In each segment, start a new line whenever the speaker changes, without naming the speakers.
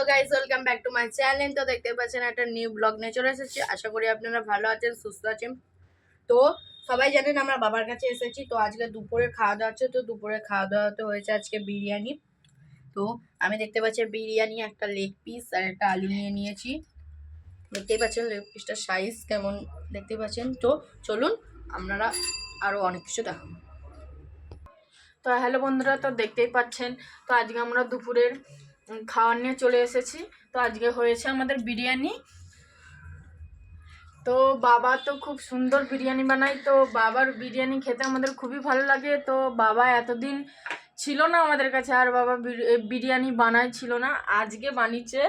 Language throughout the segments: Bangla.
Hello guys, welcome back to my channel. তো দেখতে পাচ্ছেন একটা নিউ ব্লগ নিয়ে চলে এসেছি। আশা করি আপনারা ভালো আছেন, সুস্থ আছেন। তো সবাই জানেন আমরা বাবার কাছে এসেছি। তো আজকে দুপুরে খাওয়া দাওয়া আছে। তো দুপুরে খাওয়া দাওয়াতে হয়েছে আজকে বিরিয়ানি। তো আমি দেখতে পাচ্ছি বিরিয়ানি, একটা লেগ পিস আর একটা আলু নিয়ে নিয়েছি। দেখতেই পাচ্ছেন লেগ পিসটার সাইজ কেমন, দেখতেই পাচ্ছেন। তো চলুন আপনারা আরও অনেক কিছু দেখাবো। তো হ্যালো বন্ধুরা, তো দেখতেই পাচ্ছেন। তো আজকে আমরা দুপুরের খাওয়ার নিয়ে চলে এসেছি। তো আজকে হয়েছে আমাদের বিরিয়ানি। তো বাবা তো খুব সুন্দর বিরিয়ানি বানায়। তো বাবার বিরিয়ানি খেতে আমাদের খুবই ভালো লাগে। তো বাবা এতদিন ছিল না আমাদের কাছে, আর বাবা বিরিয়ানি বানায় ছিল না, আজকে বানিয়েছে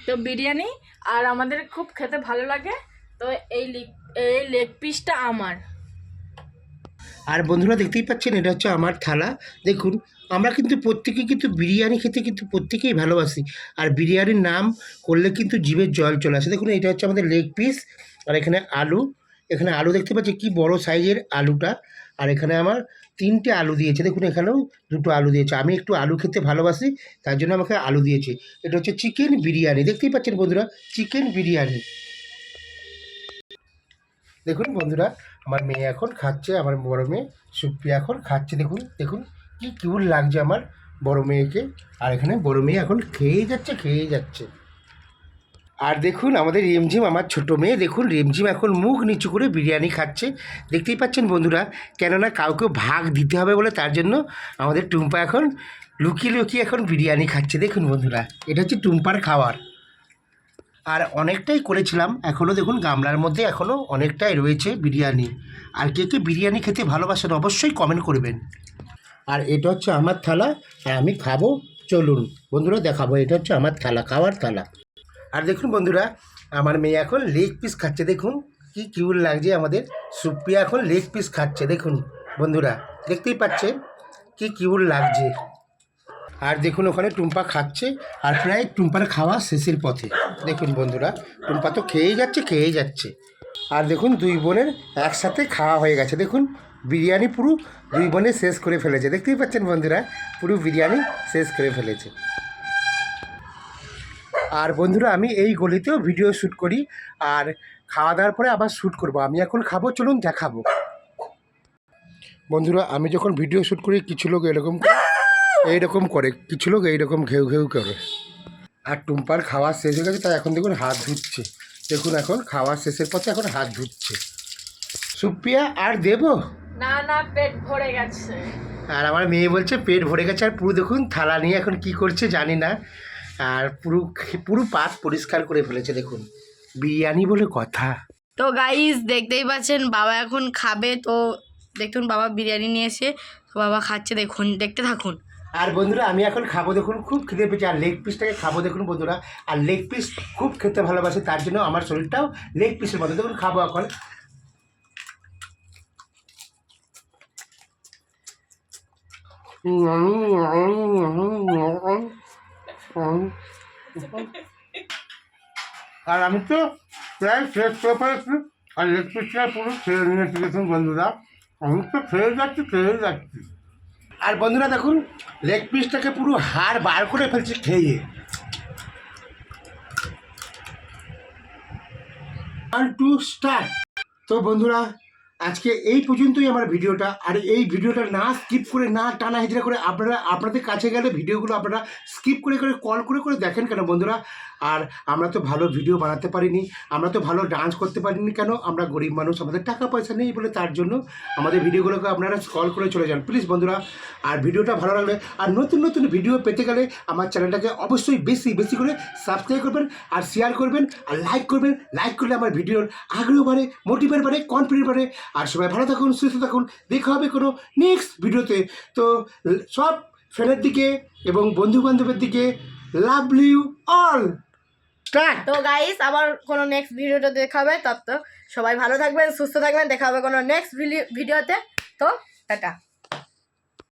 তো বিরিয়ানি, আর আমাদের খুব খেতে ভালো লাগে। তো এই লেগ পিসটা আমার।
আর বন্ধুরা দেখতেই পাচ্ছেন, এটা হচ্ছে আমার থালা। দেখুন, আমরা কিন্তু প্রত্যেকেই কিন্তু বিরিয়ানি খেতে কিন্তু প্রত্যেকেই ভালোবাসি। আর বিরিয়ানির নাম করলে কিন্তু জিভের জল চলে আসে। দেখুন, এটা হচ্ছে আমাদের লেগ পিস। আর এখানে আলু, এখানে আলু দেখতে পাচ্ছি কি বড় সাইজের আলুটা। আর এখানে আমার 3টে আলু দিয়েছে। দেখুন, এখানেও 2টো আলু দিয়েছে। আমি একটু আলু খেতে ভালোবাসি, তার জন্য আমাকে আলু দিয়েছে। এটা হচ্ছে চিকেন বিরিয়ানি। দেখতেই পাচ্ছেন বন্ধুরা, চিকেন বিরিয়ানি। দেখুন বন্ধুরা, আমার মেয়ে এখন খাচ্ছে, আমার বড় মেয়ে সুপ্রিয়া এখন খাচ্ছে। দেখুন দেখুন কি কিউট লাগছে আমার বড় মেয়েকে। আর এখানে বড় মেয়ে এখন খেয়ে যাচ্ছে। আর দেখুন আমাদের রিমঝিম, আমার ছোট মেয়ে, দেখুন রিমঝিম এখন মুখ নিচু করে বিরিয়ানি খাচ্ছে। দেখতেই পাচ্ছেন বন্ধুরা, কেননা কাউকে ভাগ দিতে হবে বলে, তার জন্য আমাদের টুম্পা এখন লুকিয়ে লুকিয়ে এখন বিরিয়ানি খাচ্ছে। দেখুন বন্ধুরা, এটা হচ্ছে টুম্পার খাবার। আর অনেকটাই করেছিলাম, এখনও দেখুন গামলার মধ্যে এখনও অনেকটাই রয়েছে বিরিয়ানি। আর কে কে বিরিয়ানি খেতে ভালোবাসেন অবশ্যই কমেন্ট করবেন। আর এটা হচ্ছে আমার থালা, আর আমি খাবো। চলুন বন্ধুরা দেখাবো, এটা হচ্ছে আমার থালা, খাওয়ার থালা। আর দেখুন বন্ধুরা, আমার মেয়ে এখন লেগ পিস খাচ্ছে। দেখুন কি কিউট লাগছে, আমাদের সুপ্রিয়া এখন লেগ পিস খাচ্ছে। দেখুন বন্ধুরা, দেখতেই পাচ্ছেন কি কিউট লাগছে। আর দেখুন ওখানে টুম্পা খাচ্ছে, আর প্রায় টুম্পার খাওয়া শেষের পথে। দেখুন বন্ধুরা, টুম্পা তো খেয়েই যাচ্ছে। আর দেখুন দুই বোনের একসাথে খাওয়া হয়ে গেছে। দেখুন বিরিয়ানি পুরো দুই বোনে শেষ করে ফেলেছে। দেখতেই পাচ্ছেন বন্ধুরা, পুরো বিরিয়ানি শেষ করে ফেলেছে। আর বন্ধুরা, আমি এই গলিতেও ভিডিও শ্যুট করি, আর খাওয়া দাওয়ার পরে আবার শ্যুট করব। আমি এখন খাবো, চলুন দেখাবো। বন্ধুরা, আমি যখন ভিডিও শ্যুট করি কিছু লোক এইরকম করে, কিছু লোক এইরকম ঘেউ ঘেউ করে। আর টুম্পার খাওয়া শেষ হয়ে গেছে, তাই এখন দেখুন হাত ধুচ্ছে। দেখুন এখন খাওয়া শেষের পথে এখন হাত ধুচ্ছে। সুপ্রিয়া আর দেবো
না না, পেট ভরে গেছে।
আর আমার মেয়ে বলছে পেট ভরে গেছে। আর পুরো দেখুন থালা নিয়ে এখন কি করছে জানি না। আর পুরো পাত পরিষ্কার করে ফেলেছে। দেখুন বিরিয়ানি বলে কথা।
তো গাইস দেখতেই পাচ্ছেন বাবা এখন খাবে। তো দেখুন বাবা বিরিয়ানি নিয়ে এসে তো বাবা খাচ্ছে, দেখুন দেখতে থাকুন।
আর বন্ধুরা, আমি এখন খাবো। দেখুন খুব খিদে পেয়েছে, আর লেগ পিসটাকে খাবো। দেখুন বন্ধুরা, আর লেগ পিস খুব খেতে ভালোবাসে, তার জন্য আমার শরীরটাও লেগ পিসের মতো। দেখুন খাবো এখন। আর আমি তো প্রায় শেষ করে ফেলেছি, আর লেগ পিসটা পুরো খেয়ে নিয়েছি। দেখুন বন্ধুরা, আমি তো খেয়ে যাচ্ছি। আর বন্ধুরা দেখুন, লেগ পিসটাকে পুরো হাড় বার করে ফেলছি খেয়ে। 1 2 স্টার্ট। তো বন্ধুরা, আজকে এই পর্যন্তই আমার ভিডিওটা। আর এই ভিডিওটা না স্কিপ করে, না টানা হেঁচড়া করে, আপনাদের কাছে গেলে ভিডিওগুলো আপনারা স্কিপ করে কল করে দেখেন কেন বন্ধুরা? আর আমরা তো ভালো ভিডিও বানাতে পারিনি, আমরা তো ভালো ডান্স করতে পারিনি কেন? আমরা গরিব মানুষ, আমাদের টাকা পয়সা নেই বলে, তার জন্য আমাদের ভিডিওগুলোকে আপনারা স্ক্রল করে চলে যান প্লিজ বন্ধুরা। আর ভিডিওটা ভালো লাগলে, আর নতুন ভিডিও পেতে গেলে আমার চ্যানেলটাকে অবশ্যই বেশি করে সাবস্ক্রাইব করবেন, আর শেয়ার করবেন, আর লাইক করবেন। লাইক করলে আমার ভিডিওর আগ্রহ বাড়ে, মোটিভেট বাড়ে, কনফিডেন্ট বাড়ে। আর সবাই ভালো থাকুন, সুস্থ থাকুন। দেখা হবে কোনো নেক্সট ভিডিওতে। তো সব ফ্রেন্ডের দিকে এবং বন্ধু বান্ধবের দিকে লাভ ইউ অল। স্টার্ট।
তো গাইস আবার কোনো নেক্সট ভিডিওটা দেখা হবে। তত সবাই ভালো থাকবেন, সুস্থ থাকবেন। দেখা হবে কোনো নেক্সট ভিডিওতে। তো টাটা।